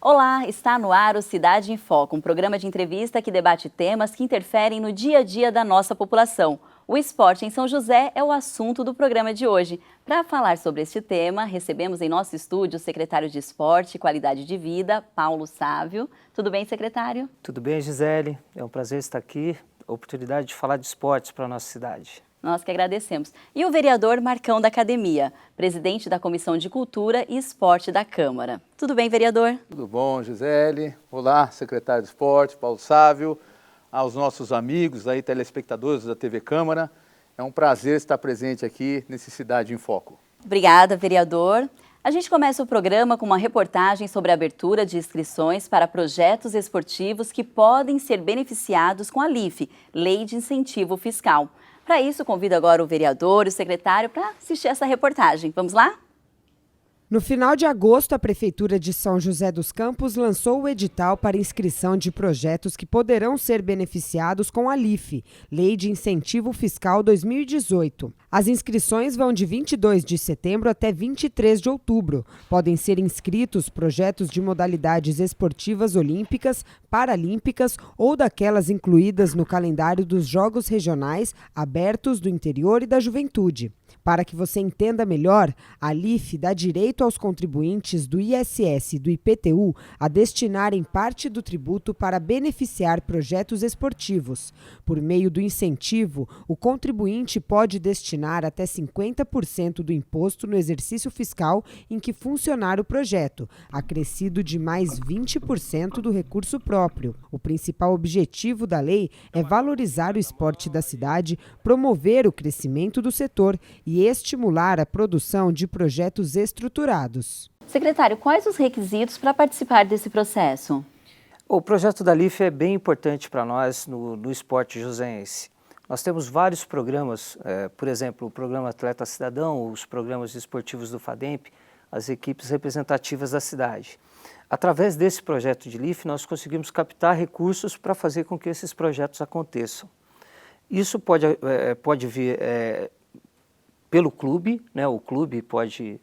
Olá, está no ar o Cidade em Foco, um programa de entrevista que debate temas que interferem no dia a dia da nossa população. O esporte em São José é o assunto do programa de hoje. Para falar sobre este tema, recebemos em nosso estúdio o secretário de Esporte e Qualidade de Vida, Paulo Sávio. Tudo bem, secretário? Tudo bem, Gisele. É um prazer estar aqui, a oportunidade de falar de esportes para a nossa cidade. Nós que agradecemos. E o vereador Marcão da Academia, presidente da Comissão de Cultura e Esporte da Câmara. Tudo bem, vereador? Tudo bom, Gisele. Olá, secretário de Esporte, Paulo Sávio, aos nossos amigos aí, telespectadores da TV Câmara. É um prazer estar presente aqui nesse Cidade em Foco. Obrigada, vereador. A gente começa o programa com uma reportagem sobre a abertura de inscrições para projetos esportivos que podem ser beneficiados com a LIFE, Lei de Incentivo Fiscal. Para isso, convido agora o vereador e o secretário para assistir essa reportagem. Vamos lá? No final de agosto, a Prefeitura de São José dos Campos lançou o edital para inscrição de projetos que poderão ser beneficiados com a LIFE, Lei de Incentivo Fiscal 2018. As inscrições vão de 22 de setembro até 23 de outubro. Podem ser inscritos projetos de modalidades esportivas olímpicas, paralímpicas ou daquelas incluídas no calendário dos Jogos Regionais abertos do interior e da juventude. Para que você entenda melhor, a LIFE dá direito aos contribuintes do ISS e do IPTU a destinarem parte do tributo para beneficiar projetos esportivos. Por meio do incentivo, o contribuinte pode destinar até 50% do imposto no exercício fiscal em que funcionar o projeto, acrescido de mais 20% do recurso próprio. O principal objetivo da lei é valorizar o esporte da cidade, promover o crescimento do setor e estimular a produção de projetos estruturados. Secretário, quais os requisitos para participar desse processo? O projeto da LIFE é bem importante para nós no esporte joseense. Nós temos vários programas, por exemplo, o programa Atleta Cidadão, os programas esportivos do FADEMP, as equipes representativas da cidade. Através desse projeto de LIFE, nós conseguimos captar recursos para fazer com que esses projetos aconteçam. Isso pode vir pelo clube, né? O clube pode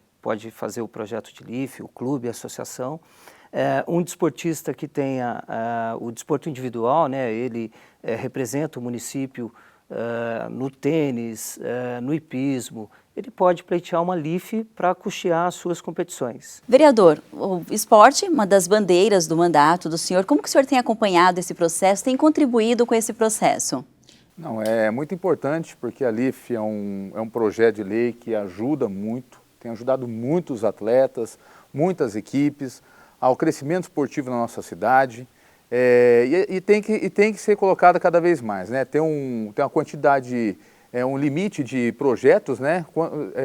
fazer o projeto de LIFE, o clube, a associação. Um desportista que tenha o desporto individual, né? Ele representa o município no tênis, no hipismo, ele pode pleitear uma LIFE para custear as suas competições. Vereador, o esporte, uma das bandeiras do mandato do senhor, como que o senhor tem acompanhado esse processo, tem contribuído com esse processo? Não, é muito importante porque a LIFE é um projeto de lei que ajuda muito, tem ajudado muitos atletas, muitas equipes ao crescimento esportivo na nossa cidade e tem que ser colocada cada vez mais, né? Tem uma quantidade, um limite de projetos, né?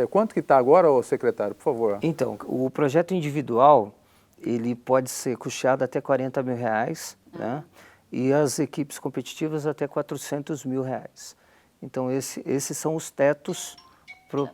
Quanto que está agora, secretário, por favor? Então, o projeto individual, ele pode ser custeado até R$40 mil, né? E as equipes competitivas até R$400 mil. Então, esses são os tetos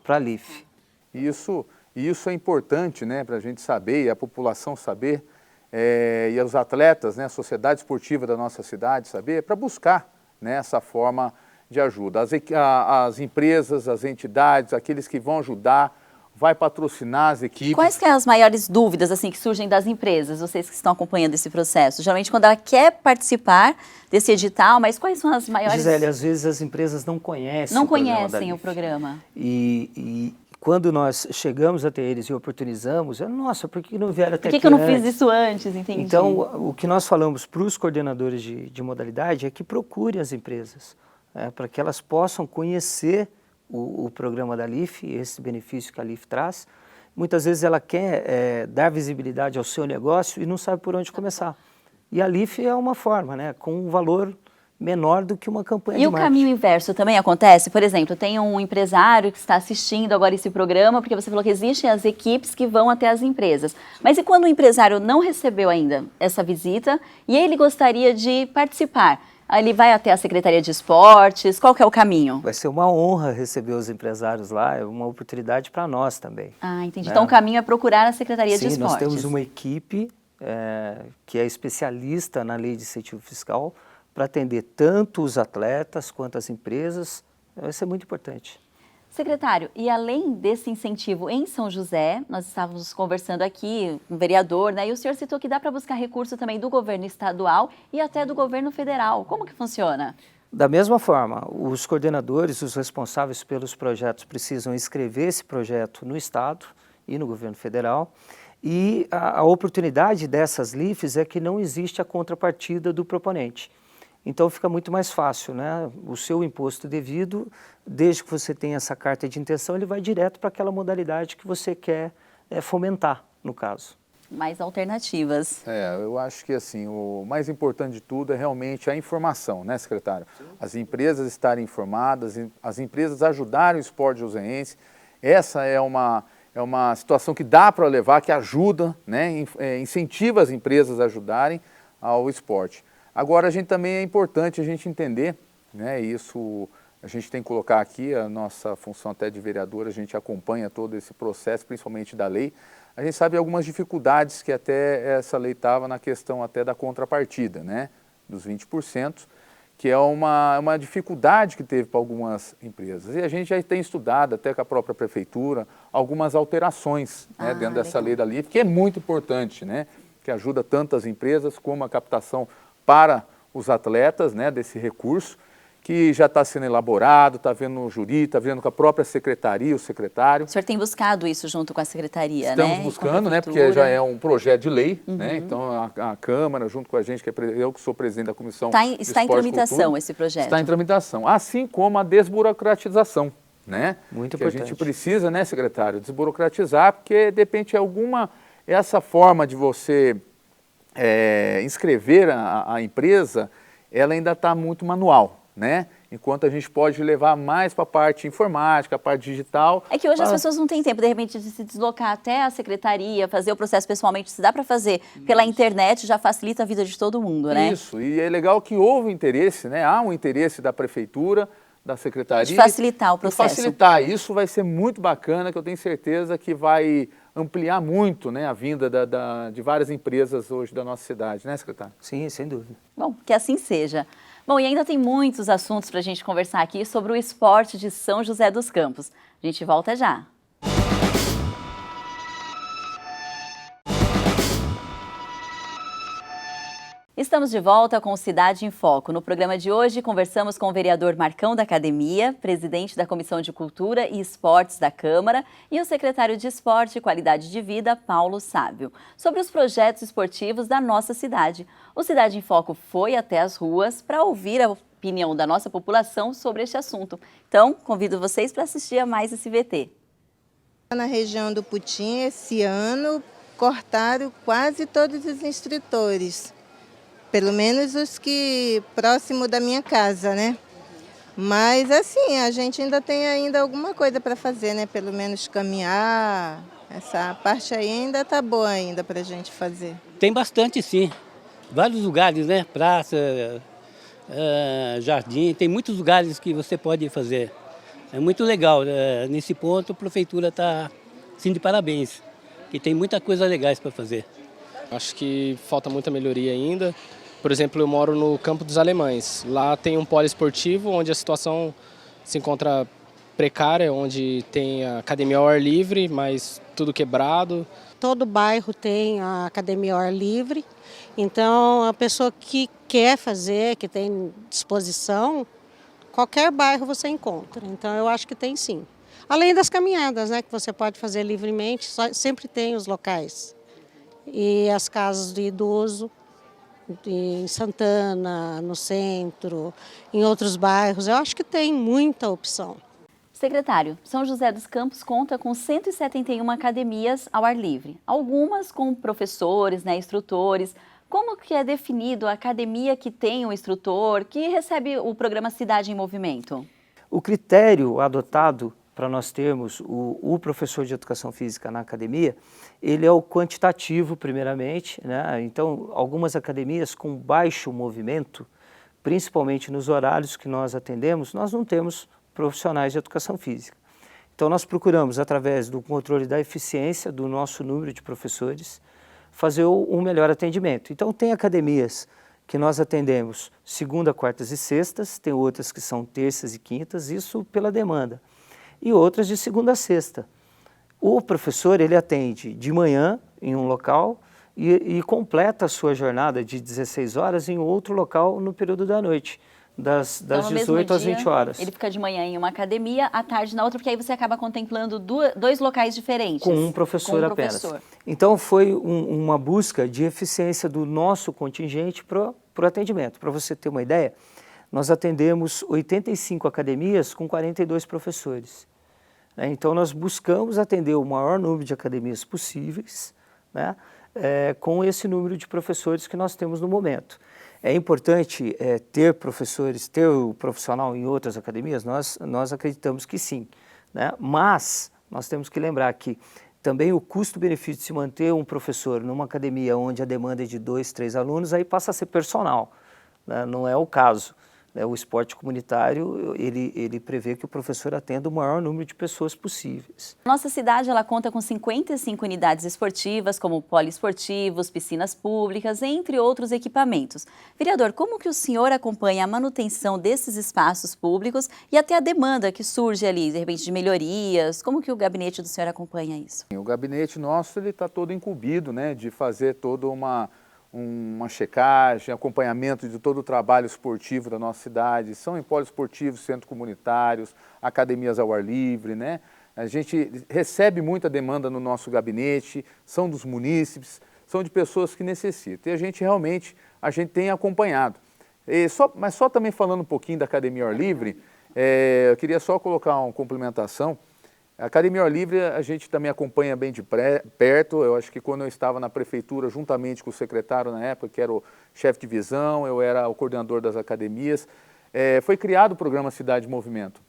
para a LIFE. Isso é importante, né, para a gente saber e a população saber, e os atletas, né, a sociedade esportiva da nossa cidade saber, para buscar, né, essa forma de ajuda. As empresas, as entidades, aqueles que vão ajudar, vai patrocinar as equipes. Quais que são as maiores dúvidas assim, que surgem das empresas, vocês que estão acompanhando esse processo? Geralmente quando ela quer participar desse edital, mas quais são as maiores... Gisele, às vezes as empresas não conhecem o programa. E quando nós chegamos até eles e oportunizamos, nossa, por que não vieram até aqui? Por que eu não fiz isso antes, entendi? Então, o que nós falamos para os coordenadores de modalidade é que procure as empresas, para que elas possam conhecer o programa da LIFE, esse benefício que a LIFE traz. Muitas vezes ela quer dar visibilidade ao seu negócio e não sabe por onde começar. E a LIFE é uma forma, né, com um valor menor do que uma campanha de marketing. E o caminho inverso também acontece? Por exemplo, tem um empresário que está assistindo agora esse programa, porque você falou que existem as equipes que vão até as empresas. Mas e quando o empresário não recebeu ainda essa visita e ele gostaria de participar? Ele vai até a Secretaria de Esportes, qual que é o caminho? Vai ser uma honra receber os empresários lá, é uma oportunidade para nós também. Ah, entendi. Então o caminho é procurar a Secretaria de Esportes. Sim, nós temos uma equipe que é especialista na lei de incentivo fiscal para atender tanto os atletas quanto as empresas. Vai ser muito importante. Secretário, e além desse incentivo em São José, nós estávamos conversando aqui com o vereador, né? E o senhor citou que dá para buscar recurso também do governo estadual e até do governo federal. Como que funciona? Da mesma forma, os coordenadores, os responsáveis pelos projetos precisam inscrever esse projeto no Estado e no governo federal. E a oportunidade dessas LIFs é que não existe a contrapartida do proponente. Então fica muito mais fácil, né? O seu imposto devido, desde que você tenha essa carta de intenção, ele vai direto para aquela modalidade que você quer fomentar, no caso. Mais alternativas. Eu acho que assim, o mais importante de tudo é realmente a informação, né, secretário? As empresas estarem informadas, as empresas ajudarem o esporte joseense. Essa é uma situação que dá para levar, que ajuda, né, incentiva as empresas a ajudarem ao esporte. Agora, também é importante a gente entender, né, isso a gente tem que colocar aqui, a nossa função até de vereador, a gente acompanha todo esse processo, principalmente da lei. A gente sabe algumas dificuldades que até essa lei estava na questão até da contrapartida, né, dos 20%, que é uma dificuldade que teve para algumas empresas. E a gente já tem estudado, até com a própria prefeitura, algumas alterações, né, dentro dessa lei da LIF, que é muito importante, né, que ajuda tanto as empresas como a captação para os atletas, né, desse recurso, que já está sendo elaborado, está vendo o júri, está vendo com a própria secretaria, o secretário. O senhor tem buscado isso junto com a secretaria, Estamos né? buscando, né, porque já é um projeto de lei, né, então a Câmara, junto com a gente, eu que sou presidente da Comissão de Esporte Está em tramitação Cultura, esse projeto? Está em tramitação, assim como a desburocratização, né? Muito que importante. A gente precisa, né, secretário, desburocratizar, porque de repente essa forma de você inscrever a empresa, ela ainda está muito manual, né? Enquanto a gente pode levar mais para a parte informática, a parte digital. É que hoje as pessoas não têm tempo, de repente, de se deslocar até a secretaria, fazer o processo pessoalmente. Se dá para fazer pela internet, já facilita a vida de todo mundo, né? Isso, e é legal que houve interesse, né? Há um interesse da prefeitura, da secretaria. De facilitar o processo. De facilitar, isso vai ser muito bacana, que eu tenho certeza que vai ampliar muito, né, a vinda de várias empresas hoje da nossa cidade, né, secretário? Sim, sem dúvida. Bom, que assim seja. Bom, e ainda tem muitos assuntos para a gente conversar aqui sobre o esporte de São José dos Campos. A gente volta já. Estamos de volta com Cidade em Foco. No programa de hoje, conversamos com o vereador Marcão da Academia, presidente da Comissão de Cultura e Esportes da Câmara e o secretário de Esporte e Qualidade de Vida, Paulo Sábio, sobre os projetos esportivos da nossa cidade. O Cidade em Foco foi até as ruas para ouvir a opinião da nossa população sobre este assunto. Então, convido vocês para assistir a mais esse VT. Na região do Putim, esse ano, cortaram quase todos os instrutores. Pelo menos os que próximo da minha casa, né? Mas assim, a gente ainda tem alguma coisa para fazer, né? Pelo menos caminhar, essa parte aí ainda tá boa ainda para a gente fazer. Tem bastante, sim. Vários lugares, né? Praça, jardim, tem muitos lugares que você pode fazer. É muito legal. Nesse ponto, a prefeitura está sim de parabéns, que tem muita coisa legais para fazer. Acho que falta muita melhoria ainda. Por exemplo, eu moro no Campo dos Alemães. Lá tem um polo esportivo onde a situação se encontra precária, onde tem a academia ao ar livre, mas tudo quebrado. Todo bairro tem a academia ao ar livre, então a pessoa que quer fazer, que tem disposição, qualquer bairro você encontra. Então eu acho que tem sim. Além das caminhadas, né, que você pode fazer livremente, sempre tem os locais. E as casas de idoso, em Santana, no centro, em outros bairros, eu acho que tem muita opção. Secretário, São José dos Campos conta com 171 academias ao ar livre, algumas com professores, né, instrutores. Como que é definido a academia que tem um instrutor, que recebe o programa Cidade em Movimento? O critério adotado para nós termos o professor de educação física na academia, ele é o quantitativo primeiramente, né? Então, algumas academias com baixo movimento, principalmente nos horários que nós atendemos, nós não temos profissionais de educação física. Então, nós procuramos, através do controle da eficiência do nosso número de professores, fazer um melhor atendimento. Então, tem academias que nós atendemos segunda, quartas e sextas, tem outras que são terças e quintas, isso pela demanda. e outras de segunda a sexta. O professor, ele atende de manhã em um local e completa a sua jornada de 16 horas em outro local no período da noite, das Então, no mesmo 18 às dia, 20 horas. Ele fica de manhã em uma academia, à tarde na outra, porque aí você acaba contemplando dois locais diferentes. Com um professor Com um apenas. professor. Então foi uma busca de eficiência do nosso contingente para o atendimento. Para você ter uma ideia, nós atendemos 85 academias com 42 professores. Então nós buscamos atender o maior número de academias possíveis, né, com esse número de professores que nós temos no momento. É importante ter professores, ter o profissional em outras academias? Nós acreditamos que sim, né? Mas nós temos que lembrar que também o custo-benefício de se manter um professor numa academia onde a demanda é de 2, 3 alunos, aí passa a ser personal, né? Não é o caso. O esporte comunitário, ele prevê que o professor atenda o maior número de pessoas possíveis. Nossa cidade, ela conta com 55 unidades esportivas, como poliesportivos, piscinas públicas, entre outros equipamentos. Vereador, como que o senhor acompanha a manutenção desses espaços públicos e até a demanda que surge ali, de repente, de melhorias? Como que o gabinete do senhor acompanha isso? O gabinete nosso está todo incumbido, né, de fazer toda uma checagem, acompanhamento de todo o trabalho esportivo da nossa cidade. São em poliesportivos, centros comunitários, academias ao ar livre, né? A gente recebe muita demanda no nosso gabinete, são dos munícipes, são de pessoas que necessitam. E a gente realmente tem acompanhado. Mas só também falando um pouquinho da Academia ao Ar Livre, eu queria só colocar uma complementação. A Academia ao Ar Livre a gente também acompanha bem de perto. Eu acho que quando eu estava na prefeitura, juntamente com o secretário na época, que era o chefe de divisão, eu era o coordenador das academias, foi criado o programa Cidade em Movimento.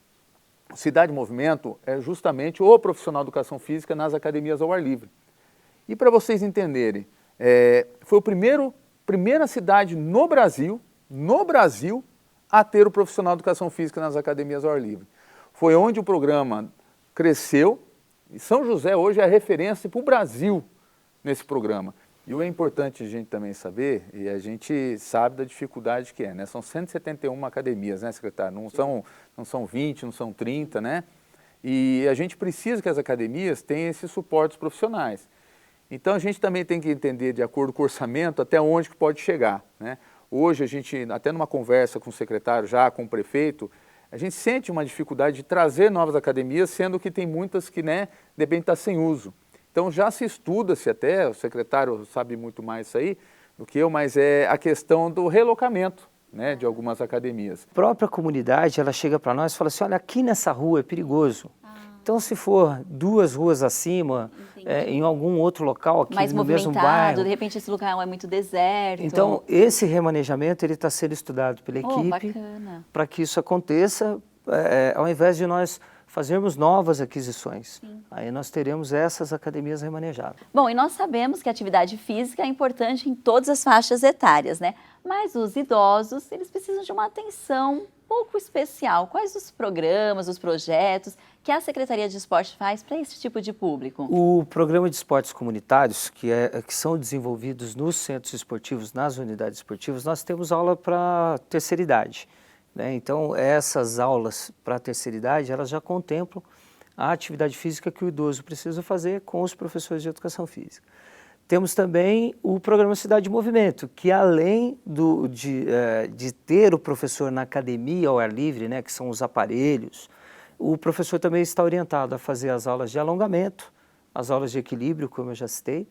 Cidade em Movimento é justamente o profissional de educação física nas academias ao ar livre. E para vocês entenderem, foi a primeira cidade no Brasil, a ter o profissional de educação física nas academias ao ar livre. Foi onde o programa cresceu, e São José hoje é a referência para o Brasil nesse programa. E o é importante a gente também saber, e a gente sabe da dificuldade que é, né? São 171 academias, né, secretário? Não são 20, não são 30, né? E a gente precisa que as academias tenham esses suportes profissionais. Então a gente também tem que entender, de acordo com o orçamento, até onde que pode chegar, né? Hoje a gente, até numa conversa com o secretário, já com o prefeito, a gente sente uma dificuldade de trazer novas academias, sendo que tem muitas que, né, de repente está sem uso. Então já se estuda-se até, o secretário sabe muito mais isso aí do que eu, mas é a questão do relocamento, né, de algumas academias. A própria comunidade, ela chega para nós e fala assim, olha, aqui nessa rua é perigoso. Então se for 2 ruas acima, em algum outro local aqui mais no mesmo bairro... Mais movimentado, de repente esse local é muito deserto. Então esse remanejamento está sendo estudado pela equipe para que isso aconteça, ao invés de nós fazermos novas aquisições. Sim. Aí nós teremos essas academias remanejadas. Bom, e nós sabemos que a atividade física é importante em todas as faixas etárias, né? Mas os idosos, eles precisam de uma atenção um pouco especial. Quais os programas, os projetos que a Secretaria de Esporte faz para esse tipo de público? O programa de esportes comunitários, que são desenvolvidos nos centros esportivos, nas unidades esportivas, nós temos aula para terceira idade. Então, essas aulas para a terceira idade, elas já contemplam a atividade física que o idoso precisa fazer com os professores de educação física. Temos também o programa Cidade em Movimento, que além de ter o professor na academia ao ar livre, né, que são os aparelhos, o professor também está orientado a fazer as aulas de alongamento, as aulas de equilíbrio, como eu já citei,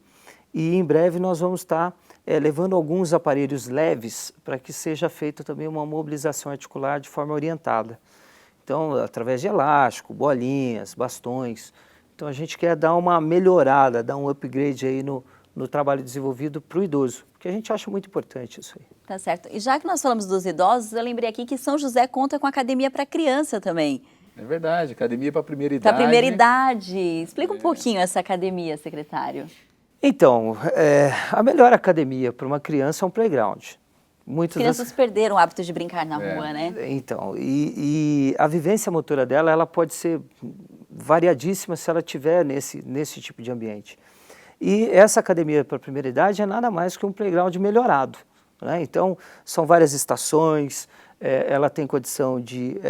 e em breve nós vamos estar levando alguns aparelhos leves para que seja feita também uma mobilização articular de forma orientada. Então, através de elástico, bolinhas, bastões. Então, a gente quer dar uma melhorada, dar um upgrade aí no trabalho desenvolvido para o idoso, porque a gente acha muito importante isso aí. Tá certo. E já que nós falamos dos idosos, eu lembrei aqui que São José conta com academia para criança também. É verdade, academia para a primeira idade. Para a primeira idade. Explica um pouquinho essa academia, secretário. Então, a melhor academia para uma criança é um playground. As crianças perderam o hábito de brincar na rua, né? Então, e a vivência motora dela, ela pode ser variadíssima se ela estiver nesse tipo de ambiente. E essa academia para a primeira idade é nada mais que um playground melhorado, né? Então, são várias estações, ela tem condição de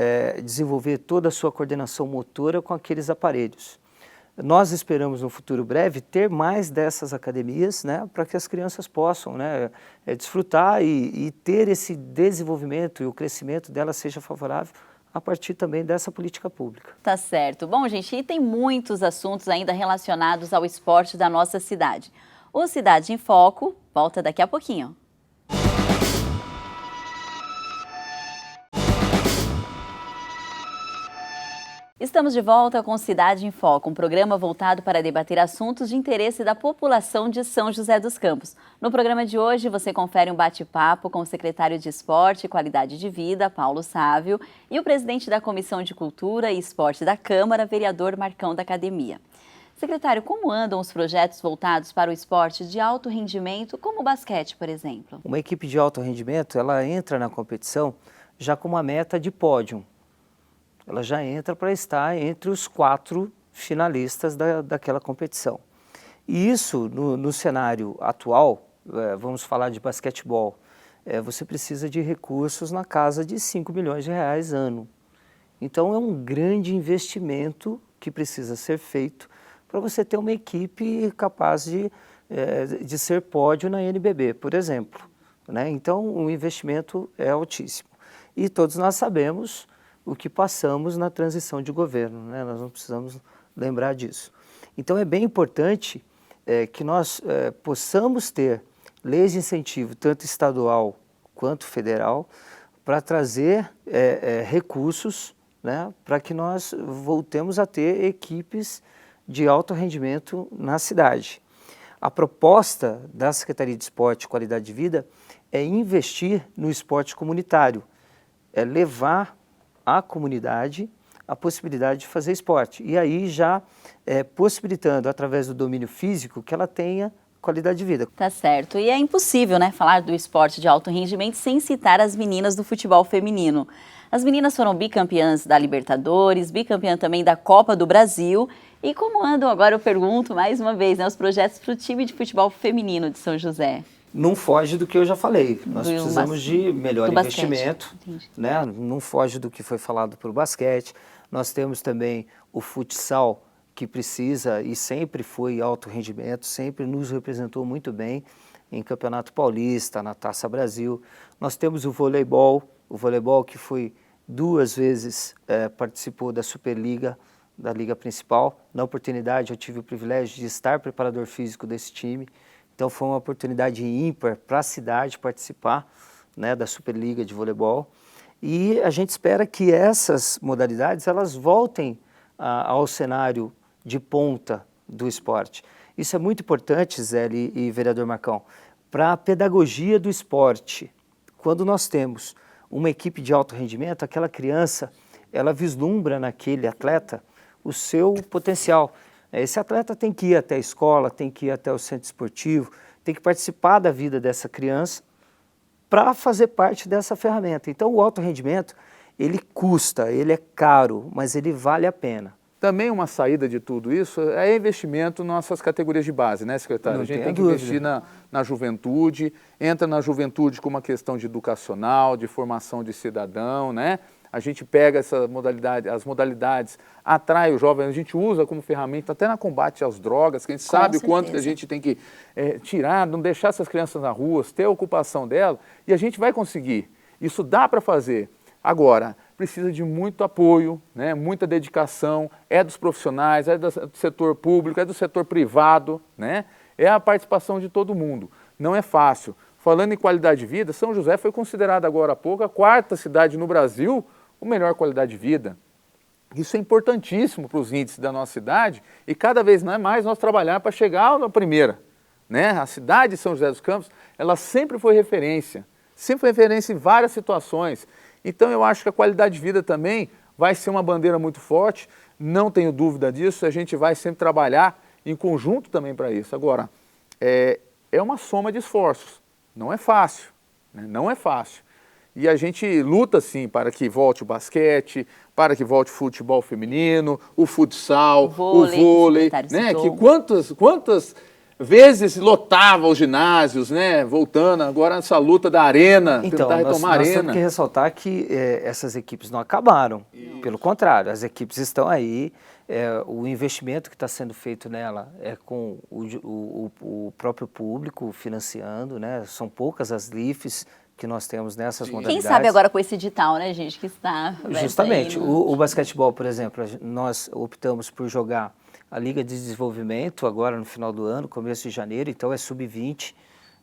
desenvolver toda a sua coordenação motora com aqueles aparelhos. Nós esperamos no futuro breve ter mais dessas academias, né, para que as crianças possam, né, desfrutar e ter esse desenvolvimento e o crescimento dela seja favorável a partir também dessa política pública. Tá certo. Bom, gente, e tem muitos assuntos ainda relacionados ao esporte da nossa cidade. O Cidade em Foco volta daqui a pouquinho. Estamos de volta com Cidade em Foco, um programa voltado para debater assuntos de interesse da população de São José dos Campos. No programa de hoje, você confere um bate-papo com o secretário de Esporte e Qualidade de Vida, Paulo Sávio, e o presidente da Comissão de Cultura e Esporte da Câmara, vereador Marcão da Academia. Secretário, como andam os projetos voltados para o esporte de alto rendimento, como o basquete, por exemplo? Uma equipe de alto rendimento, ela entra na competição já com uma meta de pódio. Ela já entra para estar entre os 4 finalistas daquela competição. E isso, no cenário atual, vamos falar de basquetebol, você precisa de recursos na casa de 5 milhões de reais ano. Então é um grande investimento que precisa ser feito para você ter uma equipe capaz de ser pódio na NBB, por exemplo, né? Então o investimento é altíssimo. E todos nós sabemos o que passamos na transição de governo, né? Nós não precisamos lembrar disso. Então é bem importante que nós possamos ter leis de incentivo, tanto estadual quanto federal, para trazer recursos, né, para que nós voltemos a ter equipes de alto rendimento na cidade. A proposta da Secretaria de Esporte e Qualidade de Vida é investir no esporte comunitário, é levar à comunidade a possibilidade de fazer esporte. E aí já possibilitando, através do domínio físico, que ela tenha qualidade de vida. Tá certo. E é impossível, né, falar do esporte de alto rendimento sem citar as meninas do futebol feminino. As meninas foram bicampeãs da Libertadores, bicampeã também da Copa do Brasil. E como andam agora, eu pergunto mais uma vez, né, os projetos para o time de futebol feminino de São José? Não foge do que eu já falei. Nós precisamos de melhor investimento, né? Não foge do que foi falado para o basquete. Nós temos também o futsal, que precisa e sempre foi alto rendimento, sempre nos representou muito bem em Campeonato Paulista, na Taça Brasil. Nós temos o voleibol que foi 2 vezes participou da Superliga, da Liga Principal. Na oportunidade eu tive o privilégio de estar preparador físico desse time. Então foi uma oportunidade ímpar para a cidade participar, né, da Superliga de voleibol. E a gente espera que essas modalidades elas voltem ao cenário de ponta do esporte. Isso é muito importante, Zé e vereador Marcão, para a pedagogia do esporte. Quando nós temos uma equipe de alto rendimento, aquela criança, ela vislumbra naquele atleta o seu potencial. Esse atleta tem que ir até a escola, tem que ir até o centro esportivo, tem que participar da vida dessa criança para fazer parte dessa ferramenta. Então o alto rendimento, ele custa, ele é caro, mas ele vale a pena. Também uma saída de tudo isso é investimento nas nossas categorias de base, né, secretário? A gente tem que investir na juventude, entra na juventude com uma questão de educacional, de formação de cidadão, né? A gente pega essa modalidade, as modalidades, atrai o jovem, a gente usa como ferramenta até no combate às drogas, que a gente sabe o quanto que a gente tem que tirar, não deixar essas crianças nas ruas, ter a ocupação dela, e a gente vai conseguir. Isso dá para fazer. Agora, precisa de muito apoio, né, muita dedicação, é dos profissionais, é do setor público, é do setor privado, né, é a participação de todo mundo. Não é fácil. Falando em qualidade de vida, São José foi considerada agora há pouco a 4ª cidade no Brasil com melhor qualidade de vida. Isso é importantíssimo para os índices da nossa cidade e cada vez mais nós trabalhar para chegar na primeira, né? A cidade de São José dos Campos, ela sempre foi referência em várias situações. Então eu acho que a qualidade de vida também vai ser uma bandeira muito forte, não tenho dúvida disso, a gente vai sempre trabalhar em conjunto também para isso. Agora, é uma soma de esforços, não é fácil, né? Não é fácil. E a gente luta, sim, para que volte o basquete, para que volte o futebol feminino, o futsal, o vôlei, né? Que quantas vezes lotava os ginásios, né? Voltando agora essa luta da arena, então, tentar retomar a nós arena. temos que ressaltar que essas equipes não acabaram. Pelo contrário, as equipes estão aí. O investimento que está sendo feito nela é com o próprio público financiando, né? São poucas as LIFs que nós temos nessas modalidades. Quem sabe agora com esse edital, né, gente, que está... Justamente. O basquetebol, por exemplo, nós optamos por jogar a Liga de Desenvolvimento agora no final do ano, começo de janeiro, então é sub-20,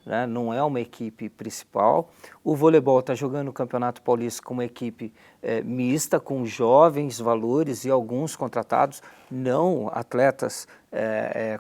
né? Não é uma equipe principal. O voleibol está jogando o Campeonato Paulista com uma equipe mista, com jovens valores e alguns contratados, não atletas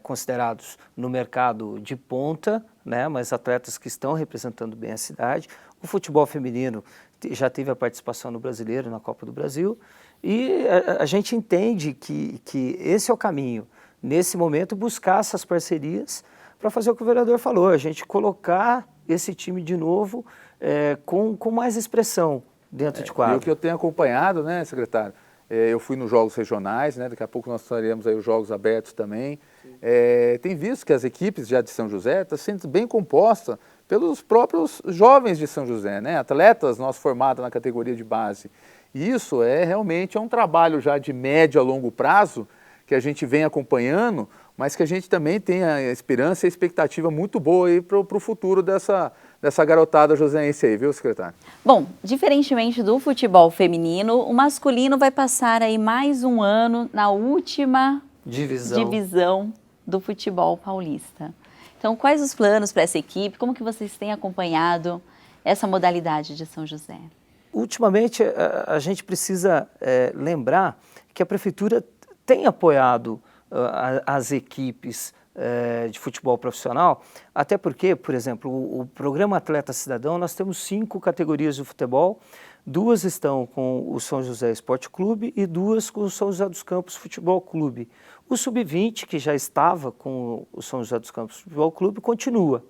considerados no mercado de ponta, né? Mas atletas que estão representando bem a cidade. O futebol feminino já teve a participação no Brasileiro, na Copa do Brasil, e a gente entende que esse é o caminho, nesse momento, buscar essas parcerias para fazer o que o vereador falou, a gente colocar esse time de novo com mais expressão dentro de quadro. E o que eu tenho acompanhado, né, secretário, eu fui nos jogos regionais, né, daqui a pouco nós faremos aí os jogos abertos também, tem visto que as equipes já de São José estão sendo bem compostas pelos próprios jovens de São José, né, atletas nós formados na categoria de base. E isso realmente é um trabalho já de médio a longo prazo que a gente vem acompanhando, mas que a gente também tem a esperança e a expectativa muito boa aí para o futuro dessa garotada joseense aí, viu, secretário? Bom, diferentemente do futebol feminino, o masculino vai passar aí mais um ano na última divisão do futebol paulista. Então, quais os planos para essa equipe? Como que vocês têm acompanhado essa modalidade de São José? Ultimamente, a gente precisa lembrar que a Prefeitura tem apoiado as equipes de futebol profissional, até porque, por exemplo, o programa Atleta Cidadão, nós temos 5 categorias de futebol, 2 estão com o São José Esporte Clube e 2 com o São José dos Campos Futebol Clube. O Sub-20, que já estava com o São José dos Campos Futebol Clube, continua.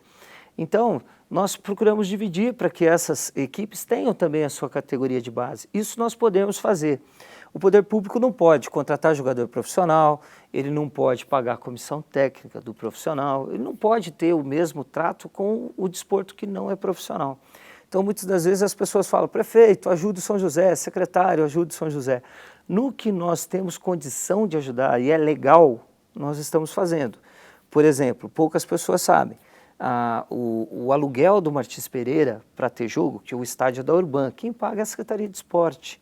Então, nós procuramos dividir para que essas equipes tenham também a sua categoria de base. Isso nós podemos fazer. O poder público não pode contratar jogador profissional, ele não pode pagar a comissão técnica do profissional, ele não pode ter o mesmo trato com o desporto que não é profissional. Então, muitas das vezes as pessoas falam, prefeito, ajude o São José, secretário, ajude o São José. No que nós temos condição de ajudar e é legal, nós estamos fazendo. Por exemplo, poucas pessoas sabem, o aluguel do Martins Pereira para ter jogo, que o estádio é da Urban, quem paga é a Secretaria de Esporte.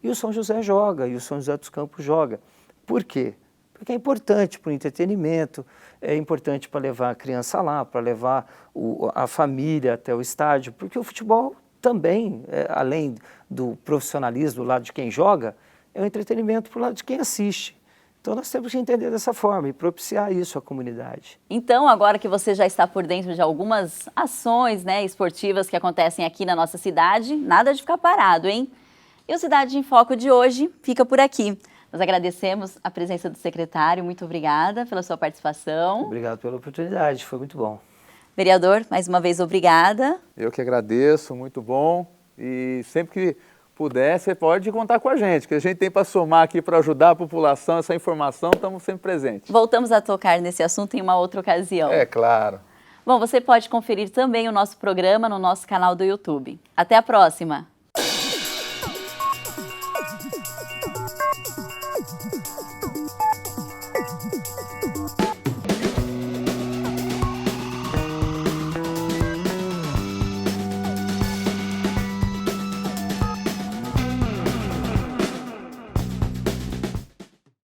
E o São José joga, e o São José dos Campos joga. Por quê? Porque é importante para o entretenimento, é importante para levar a criança lá, para levar a família até o estádio, porque o futebol também, além do profissionalismo do lado de quem joga, é um entretenimento para o lado de quem assiste. Então nós temos que entender dessa forma e propiciar isso à comunidade. Então, agora que você já está por dentro de algumas ações, né, esportivas que acontecem aqui na nossa cidade, nada de ficar parado, hein? E o Cidade em Foco de hoje fica por aqui. Nós agradecemos a presença do secretário, muito obrigada pela sua participação. Obrigado pela oportunidade, foi muito bom. Vereador, mais uma vez, obrigada. Eu que agradeço, muito bom. E sempre que puder, você pode contar com a gente, que a gente tem para somar aqui para ajudar a população, essa informação, estamos sempre presentes. Voltamos a tocar nesse assunto em uma outra ocasião. É claro. Bom, você pode conferir também o nosso programa no nosso canal do YouTube. Até a próxima!